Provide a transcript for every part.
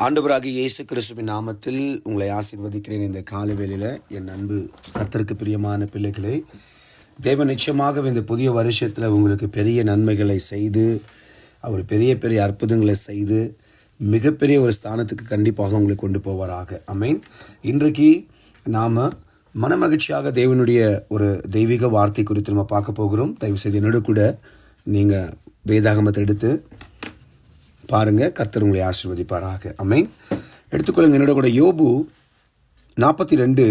ஆண்டவராகிய இயேசு கிறிஸ்துவின் நாமத்தில் உங்களை ஆசீர்வதிக்கிறேன். இந்த காலை வேளையில் என் அன்பு கர்த்தருக்கு பிரியமான பிள்ளைகளே, தேவன் நிச்சயமாக இந்த புதிய வருஷத்தில் உங்களுக்கு பெரிய நன்மைகளை செய்து, அவர் பெரிய பெரிய அற்புதங்களை செய்து, மிகப்பெரிய ஒரு ஸ்தானத்துக்கு கண்டிப்பாக உங்களை கொண்டு போவாராக. ஆமென். இன்றைக்கு நாம் மனமகிழ்ச்சியாக தேவனுடைய ஒரு தெய்வீக வார்த்தை குறித்து நம்ம பார்க்க போகிறோம். தயவு செய்து என்னோட கூட நீங்கள் வேதாகமத்தை எடுத்து பாருங்கள். கர்த்தர் உங்களை ஆசீர்வதிப்பாராக. ஆமென். எடுத்துக்கொள்ளுங்க. என்னோட கூட யோபு 42:2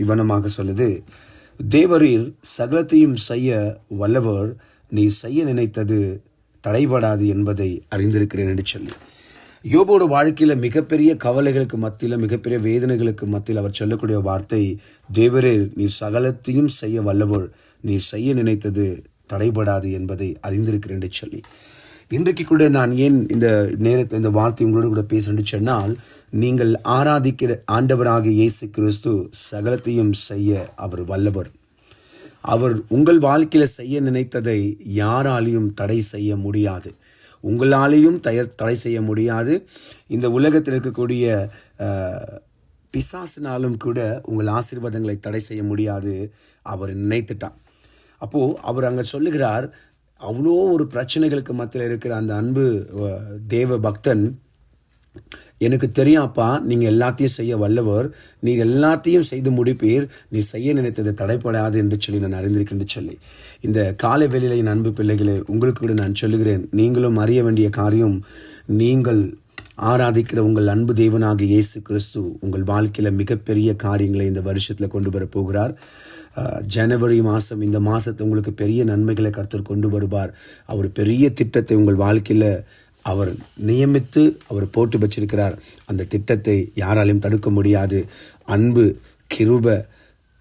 இவ்வனமாக சொல்லுது, தேவரீர் சகலத்தையும் செய்ய வல்லவர், நீ செய்ய நினைத்தது தடைபடாது என்பதை அறிந்திருக்கிறேன் என்று சொல்லி, யோபோட வாழ்க்கையில் மிகப்பெரிய கவலைகளுக்கு மத்தியில், மிகப்பெரிய வேதனைகளுக்கு மத்தியில் அவர் சொல்லக்கூடிய வார்த்தை, தேவரீர் நீர் சகலத்தையும் செய்ய வல்லவர், நீர் செய்ய நினைத்தது தடைபடாது என்பதை அறிந்திருக்கிறேன் என்று சொல்லி, இன்றைக்கு கூட நான் ஏன் இந்த நேரத்தில் இந்த வார்த்தை உங்களோடு கூட பேசுறேன்னு சொன்னால், நீங்கள் ஆராதிக்கிற ஆண்டவராக இயேசு கிறிஸ்து சகலத்தையும் செய்ய அவர் வல்லவர். அவர் உங்கள் வாழ்க்கையில் செய்ய நினைத்ததை யாராலையும் தடை செய்ய முடியாது. உங்களாலேயும் தடை செய்ய முடியாது. இந்த உலகத்தில் இருக்கக்கூடிய பிசாசினாலும் கூட உங்கள் ஆசீர்வாதங்களை தடை செய்ய முடியாது. அவர் நினைத்துட்டான். அப்போது அவர் அங்கே சொல்லுகிறார், அவ்வளோ ஒரு பிரச்சனைகளுக்கு மத்தியில் இருக்கிற அந்த அன்பு தேவ பக்தன், எனக்கு தெரியும் அப்பா, நீங்கள் எல்லாத்தையும் செய்ய வல்லவர், நீர் எல்லாத்தையும் செய்து முடிப்பீர், நீ செய்ய நினைத்தது தடைப்படாது என்று சொல்லி நான் அறிந்திருக்கேன் சொல்லி, இந்த காலை வேளையிலே என் அன்பு பிள்ளைகளே, உங்களுக்கு கூட நான் சொல்லுகிறேன், நீங்களும் அறிய வேண்டிய காரியம், நீங்கள் ஆராதிக்கிற உங்கள் அன்பு தேவனாக இயேசு கிறிஸ்து உங்கள் வாழ்க்கையில் மிகப்பெரிய காரியங்களை இந்த வருஷத்தில் கொண்டு வர போகிறார். ஜனவரி மாதம், இந்த மாதத்தை உங்களுக்கு பெரிய நன்மைகளை கர்த்தர் கொண்டு வருவார். அவர் பெரிய திட்டத்தை உங்கள் வாழ்க்கையில் அவர் நியமித்து அவர் போட்டு வச்சிருக்கிறார். அந்த திட்டத்தை யாராலையும் தடுக்க முடியாது. அன்பு, கிருபை,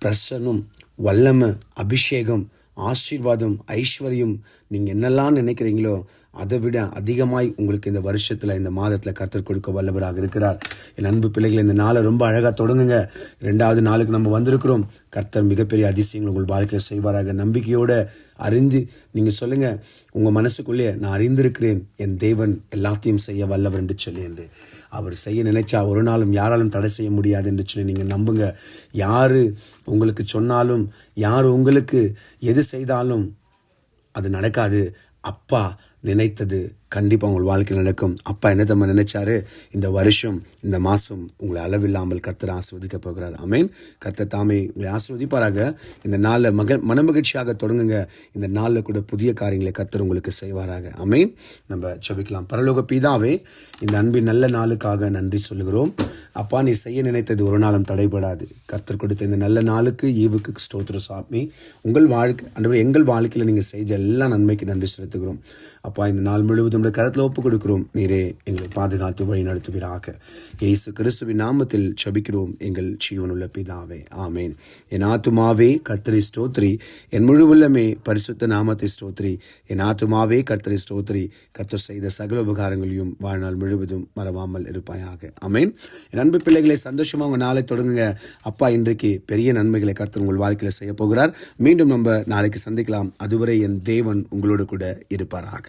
பிரசன்னம், வல்லமை, அபிஷேகம், ஆசீர்வாதம், ஐஸ்வர்யம், நீங்கள் என்னெல்லாம் நினைக்கிறீங்களோ அதை விட அதிகமாய் உங்களுக்கு இந்த வருஷத்தில், இந்த மாதத்தில் கர்த்தர் கொடுக்க வல்லவராக இருக்கிறார். என் அன்பு பிள்ளைகள், இந்த நாளை ரொம்ப அழகாக தொடங்குங்க. 2வது நாளுக்கு நம்ம வந்திருக்கிறோம். கர்த்தர் மிகப்பெரிய அதிசயங்கள் உங்கள் வாழ்க்கையில் செய்வாராக. நம்பிக்கையோடு அறிந்து நீங்கள் சொல்லுங்கள், உங்கள் மனசுக்குள்ளே, நான் அறிந்திருக்கிறேன் என் தேவன் எல்லாத்தையும் செய்ய வல்லவர் என்று சொல்லி, என்று அவர் செய்ய நினைச்சா ஒரு நாளும் யாராலும் தடை செய்ய முடியாது என்று சொல்லி நீங்கள் நம்புங்க. யார் உங்களுக்கு சொன்னாலும், யார் உங்களுக்கு எது செய்தாலும் அது நடக்காது. அப்பா நினைத்தது கண்டிப்பாக உங்கள் வாழ்க்கையில் நடக்கும். அப்பா என்ன தம்ம நினைச்சாரு, இந்த வருஷம், இந்த மாதம் உங்களை அளவில்லாமல் கர்த்தர் ஆசீர்வதிக்க போகிறார். ஆமென். கர்த்தர் தாமே உங்களை ஆசீர்வதிப்பாராக. இந்த நாளில் மனமகிழ்ச்சியாக தொடங்குங்க. இந்த நாளில் கூட புதிய காரியங்களை கர்த்தர் உங்களுக்கு செய்வாராக. ஆமென். நம்ம ஜெபிக்கலாம். பரலோக பிதாவே, இந்த அன்பின் நல்ல நாளுக்காக நன்றி சொல்லுகிறோம். அப்பா, நீ செய்ய நினைத்தது ஒரு நாளும் தடைபடாது. கர்த்தர் கொடுத்த இந்த நல்ல நாளுக்கு, ஈவுக்கு ஸ்தோத்திரம் சாமி. உங்கள் வாழ்க்கை, எங்கள் வாழ்க்கையில் நீங்கள் செஞ்ச எல்லா நன்மைக்கு நன்றி செலுத்துகிறோம். அப்பா, இந்த நாள் முழுவதும் கரத்தில் ஒப்பு கொடுக்கிறோம். நீரே எங்களை பாதுகாத்து வழி நடத்துவீராக. இயேசு கிறிஸ்துவின் நாமத்தில் ஜெபிக்கிறோம் எங்கள் ஜீவனுள்ள பிதாவே. ஆமேன். என் ஆத்துமாவே கர்த்தரை ஸ்தோத்திரி, என் முழு உள்ளமே பரிசுத்த நாமத்தை ஸ்தோத்திரி. என் ஆத்துமாவே கர்த்தரை ஸ்தோத்திரி, கர்த்தர் செய்த சகல உபகாரங்களையும் வாழ்நாள் முழுவதும் மறவாமல் இருப்பாயாக. ஆமேன். என் அன்பு பிள்ளைகளை, சந்தோஷமாக உங்கள் நாளை தொடங்குங்க. அப்பா இன்றைக்கு பெரிய நன்மைகளை கர்த்தர் உங்கள் வாழ்க்கையில் செய்ய போகிறார். மீண்டும் நம்ம நாளைக்கு சந்திக்கலாம். அதுவரை என் தேவன் உங்களோடு கூட இருப்பாராக.